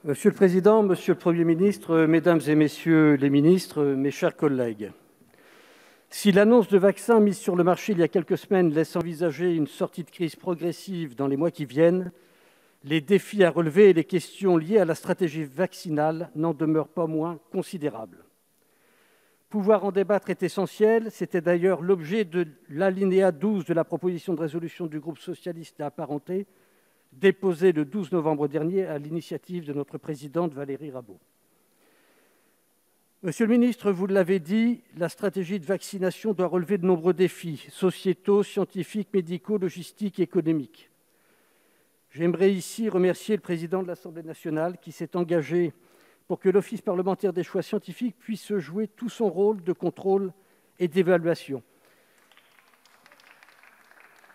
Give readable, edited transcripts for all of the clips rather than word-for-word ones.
Monsieur le président, monsieur le Premier ministre, mesdames et messieurs les ministres, mes chers collègues, si l'annonce de vaccins mis sur le marché il y a quelques semaines laisse envisager une sortie de crise progressive dans les mois qui viennent, les défis à relever et les questions liées à la stratégie vaccinale n'en demeurent pas moins considérables. Pouvoir en débattre est essentiel, c'était d'ailleurs l'objet de l'alinéa 12 de la proposition de résolution du groupe socialiste et apparenté, déposée le 12 novembre dernier à l'initiative de notre présidente Valérie Rabault. Monsieur le ministre, vous l'avez dit, la stratégie de vaccination doit relever de nombreux défis sociétaux, scientifiques, médicaux, logistiques, économiques. J'aimerais ici remercier le président de l'Assemblée nationale qui s'est engagé pour que l'Office parlementaire des choix scientifiques puisse jouer tout son rôle de contrôle et d'évaluation.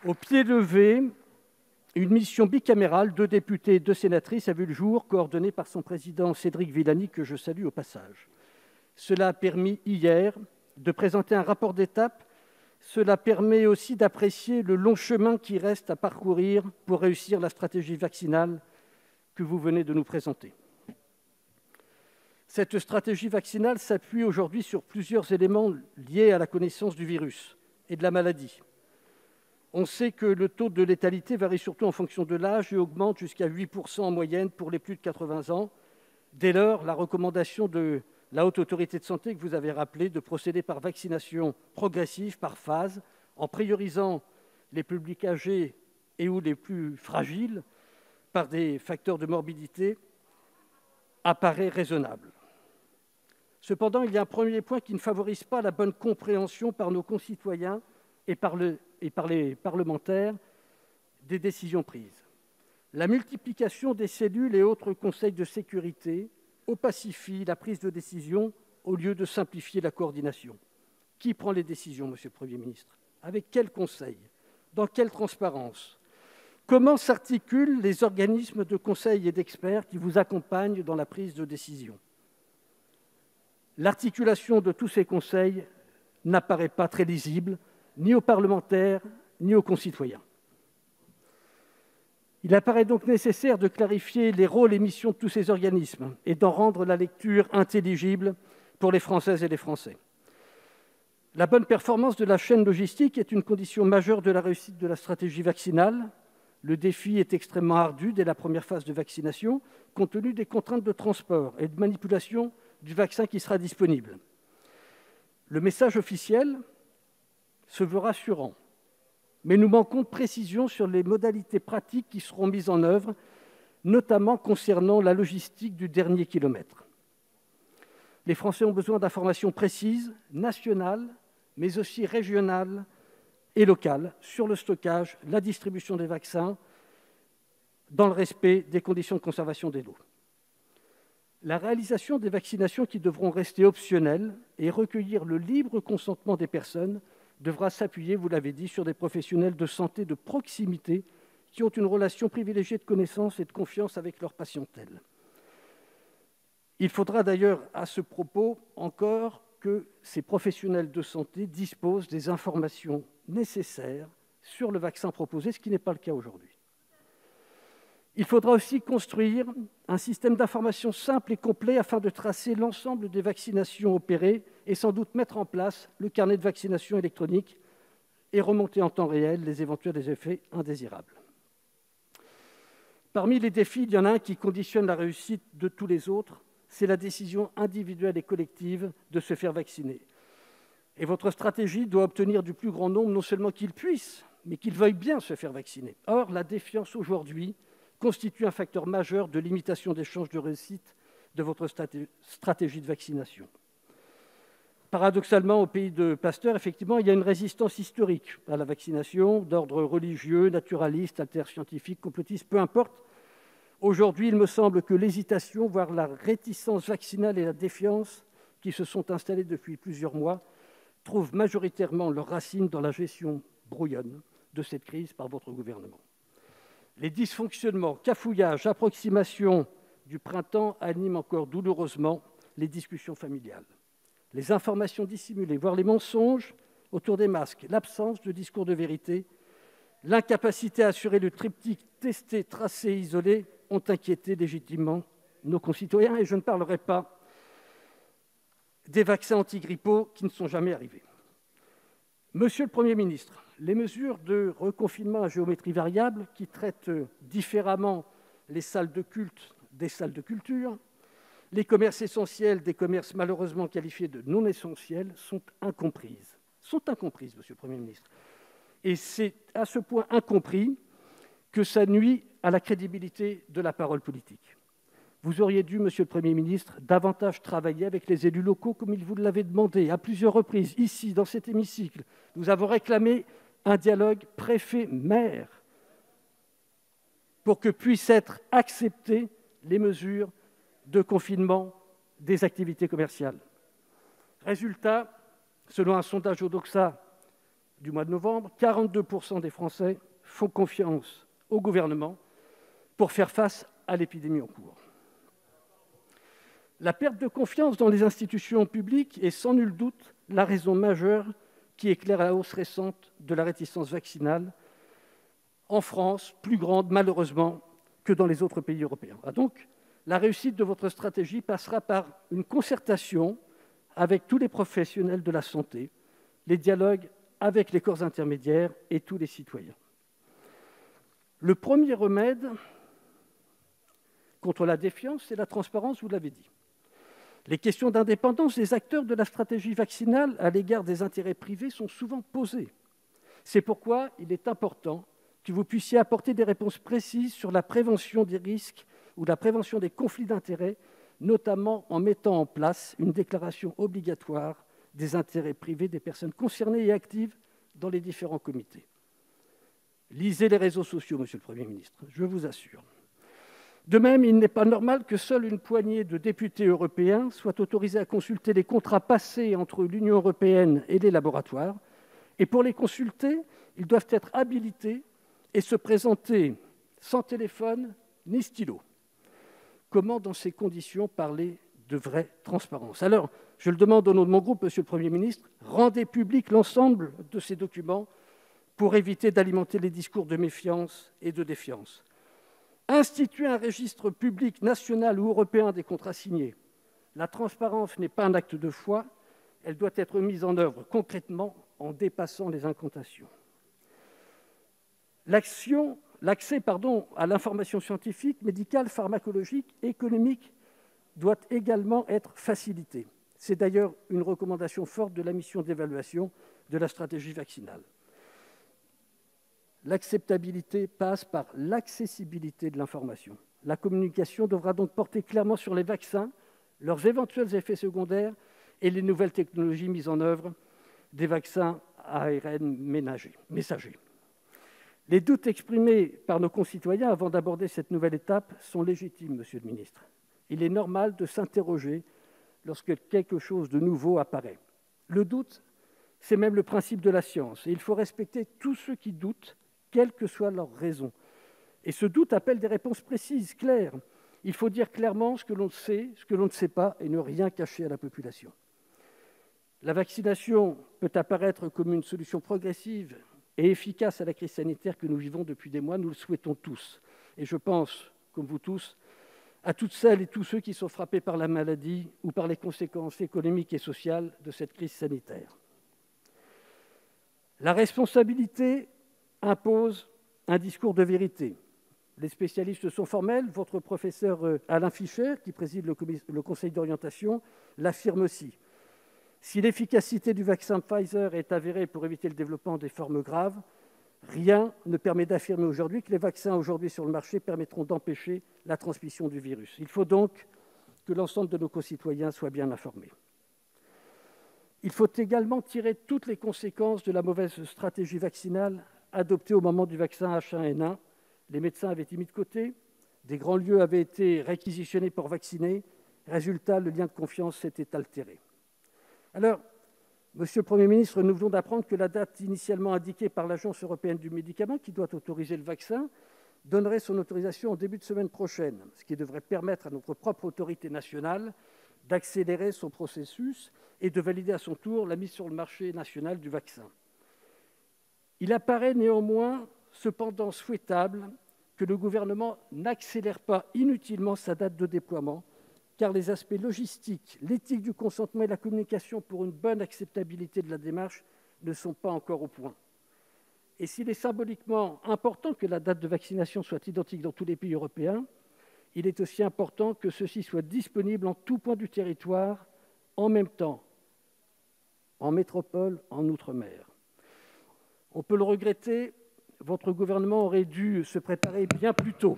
Au pied levé, une mission bicamérale, 2 députés et 2 sénatrices, a vu le jour, coordonnée par son président Cédric Villani, que je salue au passage. Cela a permis hier de présenter un rapport d'étape. Cela permet aussi d'apprécier le long chemin qui reste à parcourir pour réussir la stratégie vaccinale que vous venez de nous présenter. Cette stratégie vaccinale s'appuie aujourd'hui sur plusieurs éléments liés à la connaissance du virus et de la maladie. On sait que le taux de létalité varie surtout en fonction de l'âge et augmente jusqu'à 8% en moyenne pour les plus de 80 ans. Dès lors, la recommandation de la Haute Autorité de Santé que vous avez rappelée de procéder par vaccination progressive, par phase, en priorisant les publics âgés et ou les plus fragiles par des facteurs de morbidité, apparaît raisonnable. Cependant, il y a un premier point qui ne favorise pas la bonne compréhension par nos concitoyens et par les parlementaires des décisions prises. La multiplication des cellules et autres conseils de sécurité opacifie la prise de décision au lieu de simplifier la coordination. Qui prend les décisions, Monsieur le Premier ministre? Avec quel conseil? Dans quelle transparence? Comment s'articulent les organismes de conseil et d'experts qui vous accompagnent dans la prise de décision? L'articulation de tous ces conseils n'apparaît pas très lisible, ni aux parlementaires, ni aux concitoyens. Il apparaît donc nécessaire de clarifier les rôles et missions de tous ces organismes et d'en rendre la lecture intelligible pour les Françaises et les Français. La bonne performance de la chaîne logistique est une condition majeure de la réussite de la stratégie vaccinale. Le défi est extrêmement ardu dès la première phase de vaccination, compte tenu des contraintes de transport et de manipulation du vaccin qui sera disponible. Le message officiel se veut rassurant, mais nous manquons de précision sur les modalités pratiques qui seront mises en œuvre, notamment concernant la logistique du dernier kilomètre. Les Français ont besoin d'informations précises, nationales, mais aussi régionales et locales, sur le stockage, la distribution des vaccins, dans le respect des conditions de conservation des lots. La réalisation des vaccinations qui devront rester optionnelles et recueillir le libre consentement des personnes devra s'appuyer, vous l'avez dit, sur des professionnels de santé de proximité qui ont une relation privilégiée de connaissance et de confiance avec leur patientèle. Il faudra d'ailleurs à ce propos encore que ces professionnels de santé disposent des informations nécessaires sur le vaccin proposé, ce qui n'est pas le cas aujourd'hui. Il faudra aussi construire un système d'information simple et complet afin de tracer l'ensemble des vaccinations opérées et sans doute mettre en place le carnet de vaccination électronique et remonter en temps réel les éventuels effets indésirables. Parmi les défis, il y en a un qui conditionne la réussite de tous les autres, c'est la décision individuelle et collective de se faire vacciner. Et votre stratégie doit obtenir du plus grand nombre non seulement qu'ils puissent, mais qu'ils veuillent bien se faire vacciner. Or, la défiance aujourd'hui constitue un facteur majeur de limitation des chances de réussite de votre stratégie de vaccination. Paradoxalement, au pays de Pasteur, effectivement, il y a une résistance historique à la vaccination, d'ordre religieux, naturaliste, interscientifique, complotiste, peu importe. Aujourd'hui, il me semble que l'hésitation, voire la réticence vaccinale et la défiance qui se sont installées depuis plusieurs mois trouvent majoritairement leurs racines dans la gestion brouillonne de cette crise par votre gouvernement. Les dysfonctionnements, cafouillages, approximations du printemps animent encore douloureusement les discussions familiales. Les informations dissimulées, voire les mensonges autour des masques, l'absence de discours de vérité, l'incapacité à assurer le triptyque tester, tracer, isoler ont inquiété légitimement nos concitoyens, et je ne parlerai pas des vaccins antigrippaux qui ne sont jamais arrivés. Monsieur le Premier ministre, les mesures de reconfinement à géométrie variable qui traitent différemment les salles de culte des salles de culture, les commerces essentiels des commerces malheureusement qualifiés de non essentiels sont incomprises. Monsieur le Premier ministre. Et c'est à ce point incompris que ça nuit à la crédibilité de la parole politique. Vous auriez dû, Monsieur le Premier ministre, davantage travailler avec les élus locaux comme il vous l'avait demandé à plusieurs reprises, ici, dans cet hémicycle. Nous avons réclamé un dialogue préfet-maire pour que puissent être acceptées les mesures de confinement des activités commerciales. Résultat, selon un sondage Odoxa du mois de novembre, 42% des Français font confiance au gouvernement pour faire face à l'épidémie en cours. La perte de confiance dans les institutions publiques est sans nul doute la raison majeure qui éclaire la hausse récente de la réticence vaccinale en France, plus grande malheureusement que dans les autres pays européens. Donc, la réussite de votre stratégie passera par une concertation avec tous les professionnels de la santé, les dialogues avec les corps intermédiaires et tous les citoyens. Le premier remède contre la défiance, c'est la transparence, vous l'avez dit. Les questions d'indépendance des acteurs de la stratégie vaccinale à l'égard des intérêts privés sont souvent posées. C'est pourquoi il est important que vous puissiez apporter des réponses précises sur la prévention des risques ou la prévention des conflits d'intérêts, notamment en mettant en place une déclaration obligatoire des intérêts privés des personnes concernées et actives dans les différents comités. Lisez les réseaux sociaux, Monsieur le Premier ministre, je vous assure. De même, il n'est pas normal que seule une poignée de députés européens soient autorisés à consulter les contrats passés entre l'Union européenne et les laboratoires. Et pour les consulter, ils doivent être habilités et se présenter sans téléphone ni stylo. Comment, dans ces conditions, parler de vraie transparence? Alors, je le demande au nom de mon groupe, Monsieur le Premier ministre, rendez public l'ensemble de ces documents pour éviter d'alimenter les discours de méfiance et de défiance. Instituer un registre public national ou européen des contrats signés. La transparence n'est pas un acte de foi, elle doit être mise en œuvre concrètement en dépassant les incantations. L'accès à l'information scientifique, médicale, pharmacologique, économique doit également être facilité. C'est d'ailleurs une recommandation forte de la mission d'évaluation de la stratégie vaccinale. L'acceptabilité passe par l'accessibilité de l'information. La communication devra donc porter clairement sur les vaccins, leurs éventuels effets secondaires et les nouvelles technologies mises en œuvre des vaccins à ARN messager. Les doutes exprimés par nos concitoyens avant d'aborder cette nouvelle étape sont légitimes, Monsieur le ministre. Il est normal de s'interroger lorsque quelque chose de nouveau apparaît. Le doute, c'est même le principe de la science, et il faut respecter tous ceux qui doutent, quelle que soit leur raison. Et ce doute appelle des réponses précises, claires. Il faut dire clairement ce que l'on sait, ce que l'on ne sait pas, et ne rien cacher à la population. La vaccination peut apparaître comme une solution progressive et efficace à la crise sanitaire que nous vivons depuis des mois. Nous le souhaitons tous. Et je pense, comme vous tous, à toutes celles et tous ceux qui sont frappés par la maladie ou par les conséquences économiques et sociales de cette crise sanitaire. La responsabilité impose un discours de vérité. Les spécialistes sont formels. Votre professeur Alain Fischer, qui préside le conseil d'orientation, l'affirme aussi. Si l'efficacité du vaccin Pfizer est avérée pour éviter le développement des formes graves, rien ne permet d'affirmer aujourd'hui que les vaccins aujourd'hui sur le marché permettront d'empêcher la transmission du virus. Il faut donc que l'ensemble de nos concitoyens soient bien informés. Il faut également tirer toutes les conséquences de la mauvaise stratégie vaccinale adoptée au moment du vaccin H1N1. Les médecins avaient été mis de côté, des grands lieux avaient été réquisitionnés pour vacciner. Résultat, le lien de confiance s'était altéré. Alors, Monsieur le Premier ministre, nous venons d'apprendre que la date initialement indiquée par l'Agence européenne du médicament, qui doit autoriser le vaccin, donnerait son autorisation en début de semaine prochaine, ce qui devrait permettre à notre propre autorité nationale d'accélérer son processus et de valider à son tour la mise sur le marché national du vaccin. Il apparaît néanmoins cependant souhaitable que le gouvernement n'accélère pas inutilement sa date de déploiement, car les aspects logistiques, l'éthique du consentement et la communication pour une bonne acceptabilité de la démarche ne sont pas encore au point. Et s'il est symboliquement important que la date de vaccination soit identique dans tous les pays européens, il est aussi important que ceci soit disponible en tout point du territoire, en même temps, en métropole, en outre-mer. On peut le regretter, votre gouvernement aurait dû se préparer bien plus tôt.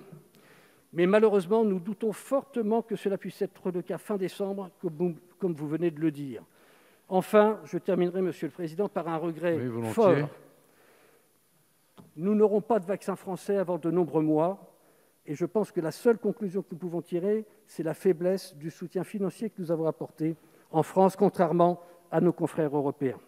Mais malheureusement, nous doutons fortement que cela puisse être le cas fin décembre, comme vous venez de le dire. Enfin, je terminerai, Monsieur le Président, par un regret fort. Nous n'aurons pas de vaccin français avant de nombreux mois, et je pense que la seule conclusion que nous pouvons tirer, c'est la faiblesse du soutien financier que nous avons apporté en France, contrairement à nos confrères européens.